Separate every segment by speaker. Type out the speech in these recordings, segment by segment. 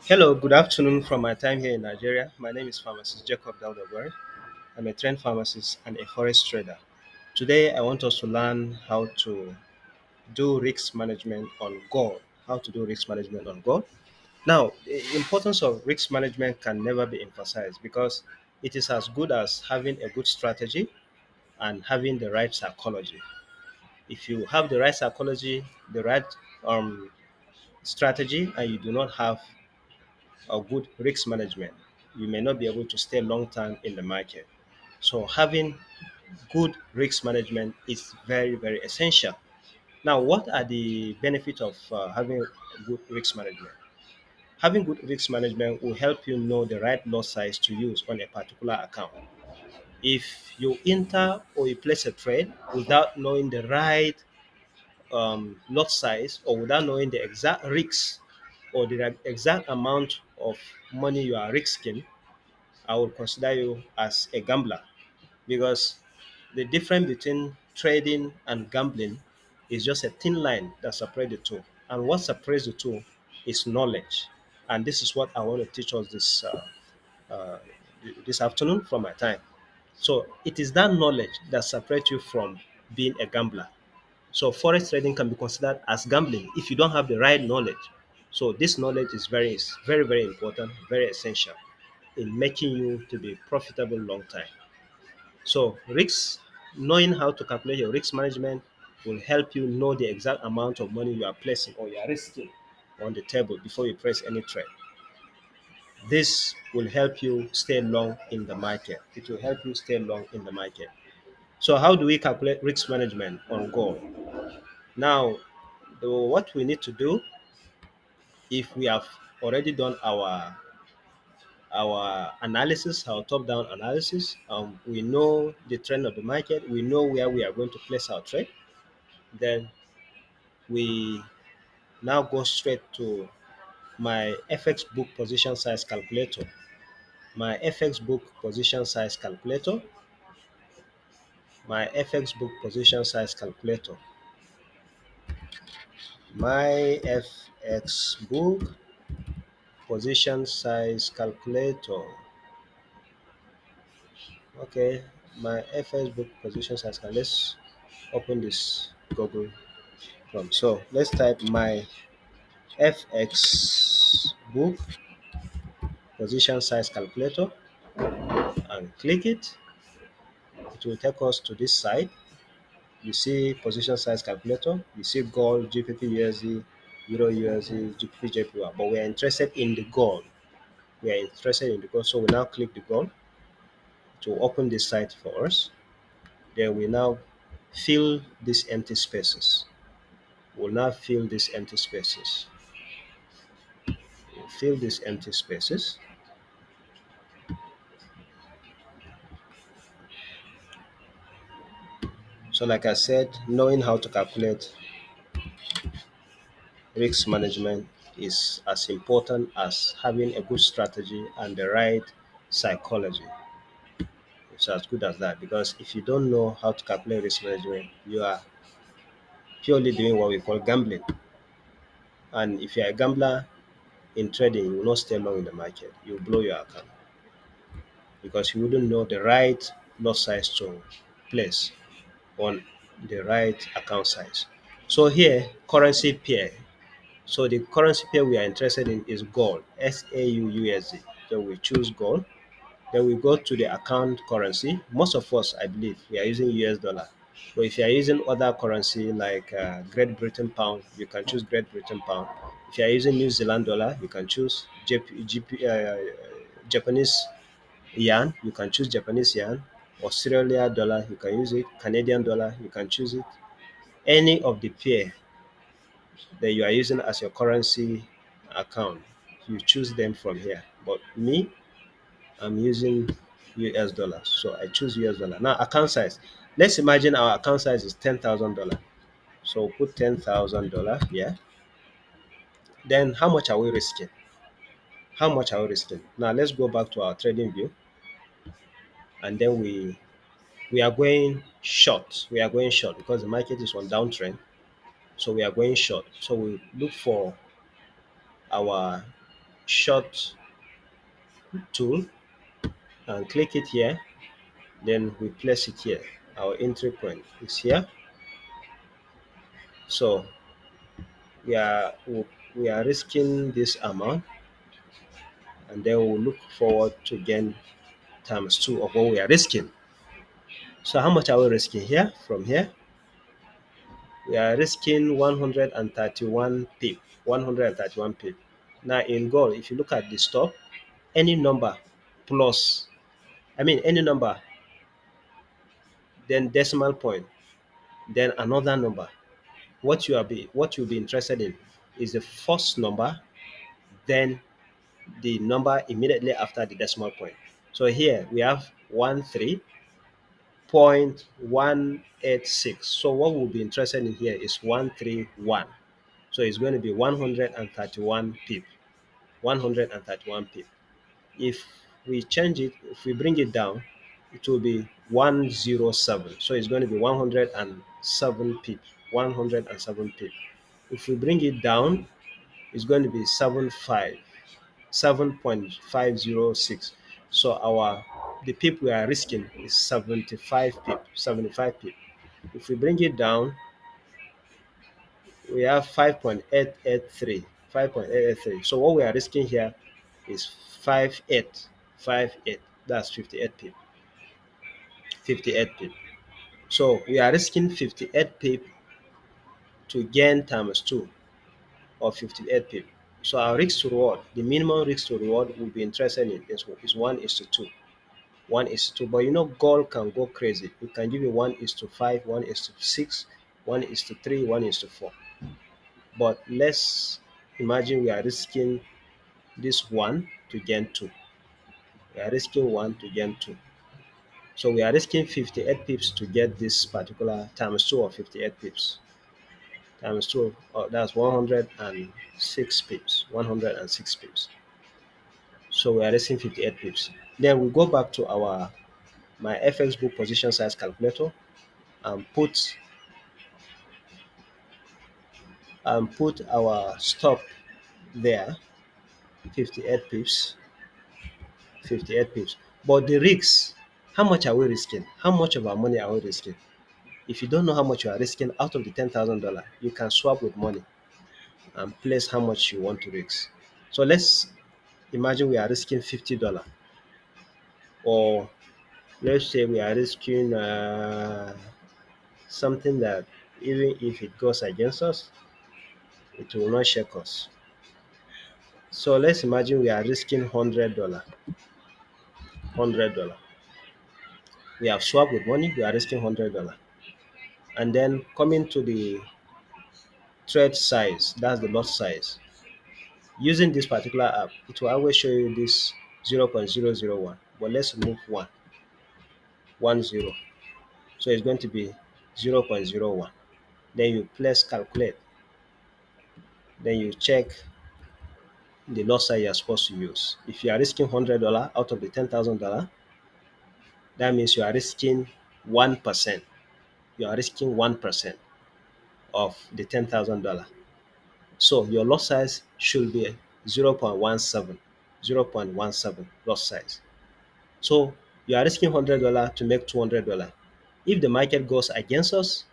Speaker 1: Hello, good afternoon from my time here in Nigeria. My name is Pharmacist Jacob Daudabari. I'm a trained pharmacist and a forex trader. Today, I want us to learn how to do risk management on gold. How to do risk management on gold. Now, the importance of risk management can never be emphasized because it is as good as having a good strategy and having the right psychology. If you have the right psychology, the right um, strategy, and you do not have or good risk management, you may not be able to stay long term in the market. So having good risk management is very, very essential. Now, what are the benefits of having good risk management? Having good risk management will help you know the right lot size to use on a particular account. If you enter or you place a trade without knowing the right lot size or without knowing the exact risks or the exact amount of money you are risking, I would consider you as a gambler because the difference between trading and gambling is just a thin line that separates the two. And what separates the two is knowledge. And this is what I want to teach us uh, this afternoon from my time. So it is that knowledge that separates you from being a gambler. So forex trading can be considered as gambling if you don't have the right knowledge. So this knowledge is very, very important, very essential in making you to be profitable long time. So risks, knowing how to calculate your risk management will help you know the exact amount of money you are placing or you are risking on the table before you press any trade. This will help you stay long in the market. It will help you stay long in the market. So how do we calculate risk management on gold? Now, what we need to do if we have already done our analysis, our top-down analysis. We know the trend of the market. We know where we are going to place our trade. Then we now go straight to my FX book position size calculator. My FX book position size calculator. My FX book position size calculator. My FX book position size calculator. Okay, my FX book position size. Let's open this Google Chrome. So let's type my FX book position size calculator and click it. It will take us to this site. You see position size calculator. You see gold, GPP USD, Euro USD, GPP JPY. But we are interested in the gold. We are interested in the gold. So we now click the gold to open this site for us. Then we now fill these empty spaces. We'll now fill these empty spaces. We'll fill these empty spaces. So, like I said, knowing how to calculate risk management is as important as having a good strategy and the right psychology. It's as good as that because if you don't know how to calculate risk management, you are purely doing what we call gambling. And if you're a gambler in trading, you will not stay long in the market. You will blow your account because you wouldn't know the right lot size to place on the right account size. So here, currency pair. So the currency pair we are interested in is gold, SAUUSD. So we choose gold. Then we go to the account currency. Most of us, I believe, we are using US dollar. But if you are using other currency like Great Britain pound, you can choose Great Britain pound. If you are using New Zealand dollar, you can choose Japanese yen. You can choose Japanese yen. Australia dollar, you can use it. Canadian dollar, you can choose it. Any of the pair that you are using as your currency account, you choose them from here. But me, I'm using US dollars, so I choose US dollar. Now account size. Let's imagine our account size is $10,000. So we'll put $10,000 here. Then how much are we risking? How much are we risking? Now let's go back to our trading view, and then we are going short. We are going short because the market is on downtrend. So we are going short. So we look for our short tool and click it here. Then we place it here. Our entry point is here. So we are we are risking this amount, and then we'll look forward to gain times two of what we are risking. So how much are we risking here? From here, we are risking 131 pip. 131 pip. Now in gold, if you look at the stop, any number plus, any number, then decimal point, then another number. What you'll be interested in is the first number, then the number immediately after the decimal point. So here we have 13.186. So what we'll be interested in here is 131. So it's going to be 131 pip. 131 pip. If we change it, if we bring it down, it will be 107. So it's going to be 107 pip. 107 pip. If we bring it down, it's going to be 7.506. So the pip we are risking is 75 pip. 75 pip. If we bring it down, we have 5.883. 5.883. So what we are risking here is 58. That's 58 pip. 58 pip. So we are risking 58 pip to gain times 2 of 58 pip. So our risk to reward, the minimum risk to reward we'll be interested in is 1 is to 2. 1 is to 2. But gold can go crazy. It can give you 1 is to 5, 1 is to 6, 1 is to 3, 1 is to 4. But let's imagine we are risking this 1 to gain 2. We are risking 1 to gain 2. So we are risking 58 pips to get this particular times 2 of 58 pips. Times 2, that's 106 pips. 106 pips. So we are risking 58 pips. Then we go back to my FX book position size calculator and put our stop there, 58 pips. 58 pips. But the risks, how much are we risking? How much of our money are we risking? If you don't know how much you are risking out of the $10,000, you can swap with money and place how much you want to risk. So let's imagine we are risking $50, or let's say we are risking something that even if it goes against us, it will not shake us. So let's imagine we are risking $100. $100. We have swapped with money, we are risking $100. And then coming to the thread size, that's the lot size. Using this particular app, it will always show you this 0.001. But let's remove 1, 10. So it's going to be 0.01. Then you press calculate. Then you check the lot size you're supposed to use. If you are risking $100 out of the $10,000, that means you are risking 1%. You are risking 1% of the $10,000. So your lot size should be 0.17. 0.17 lot size. So you are risking $100 to make $200. If the market goes against us,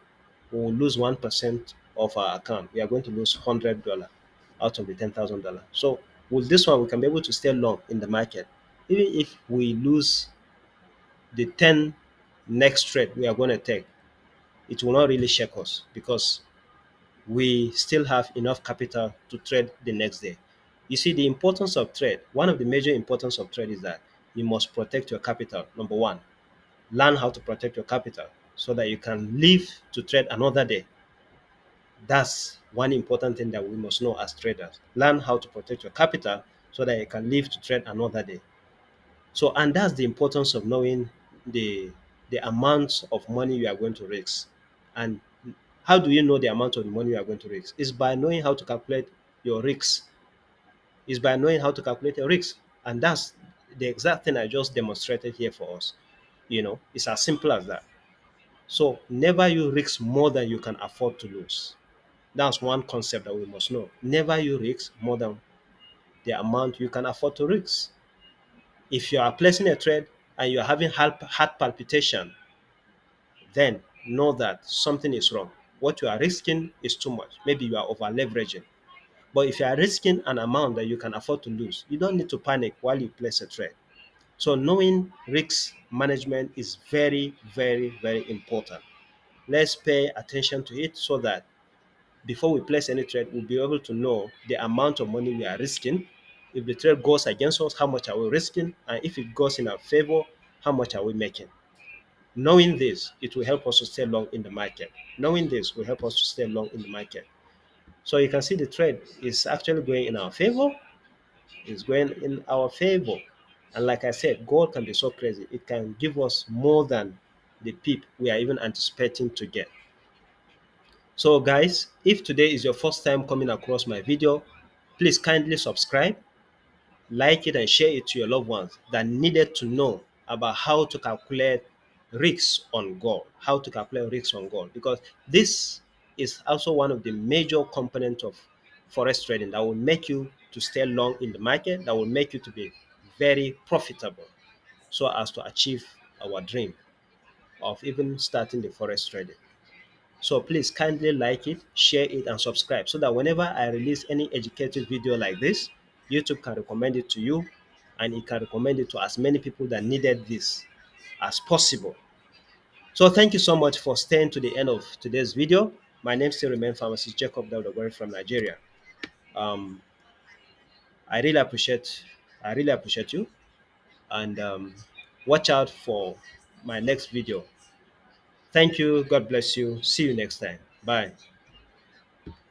Speaker 1: we will lose 1% of our account. We are going to lose $100 out of the $10,000. So with this one, we can be able to stay long in the market. Even if we lose the 10 next trade we are going to take, it will not really shake us because we still have enough capital to trade the next day. You see, the importance of trade, one of the major importance of trade is that you must protect your capital. Number one, learn how to protect your capital so that you can live to trade another day. That's one important thing that we must know as traders. Learn how to protect your capital so that you can live to trade another day. So, and that's the importance of knowing the amount of money you are going to risk. And how do you know the amount of the money you are going to risk? Is by knowing how to calculate your risks. Is by knowing how to calculate your risks. And that's the exact thing I just demonstrated here for us. It's as simple as that. So never you risk more than you can afford to lose. That's one concept that we must know. Never you risk more than the amount you can afford to risk. If you are placing a trade and you're having heart palpitation, then know that something is wrong. What you are risking is too much. Maybe you are over leveraging. But if you are risking an amount that you can afford to lose, you don't need to panic while you place a trade. So knowing risk management is very, very, very important. Let's pay attention to it so that before we place any trade, we'll be able to know the amount of money we are risking. If the trade goes against us, how much are we risking? And if it goes in our favor, how much are we making? Knowing this, it will help us to stay long in the market. Knowing this will help us to stay long in the market. So you can see the trade is actually going in our favor. It's going in our favor. And like I said, gold can be so crazy. It can give us more than the peep we are even anticipating to get. So guys, if today is your first time coming across my video, please kindly subscribe, like it and share it to your loved ones that needed to know about how to calculate risks on gold, how to calculate risks on gold, because this is also one of the major components of forex trading that will make you to stay long in the market, that will make you to be very profitable so as to achieve our dream of even starting the forex trading. So please kindly like it, share it, and subscribe so that whenever I release any educative video like this, YouTube can recommend it to you and it can recommend it to as many people that needed this as possible. So thank you so much for staying to the end of today's video. My name still remains Pharmacist Jacob Daudagori from Nigeria. Um, I really appreciate you, and watch out for my next video. Thank you. God bless you. See you next time. Bye.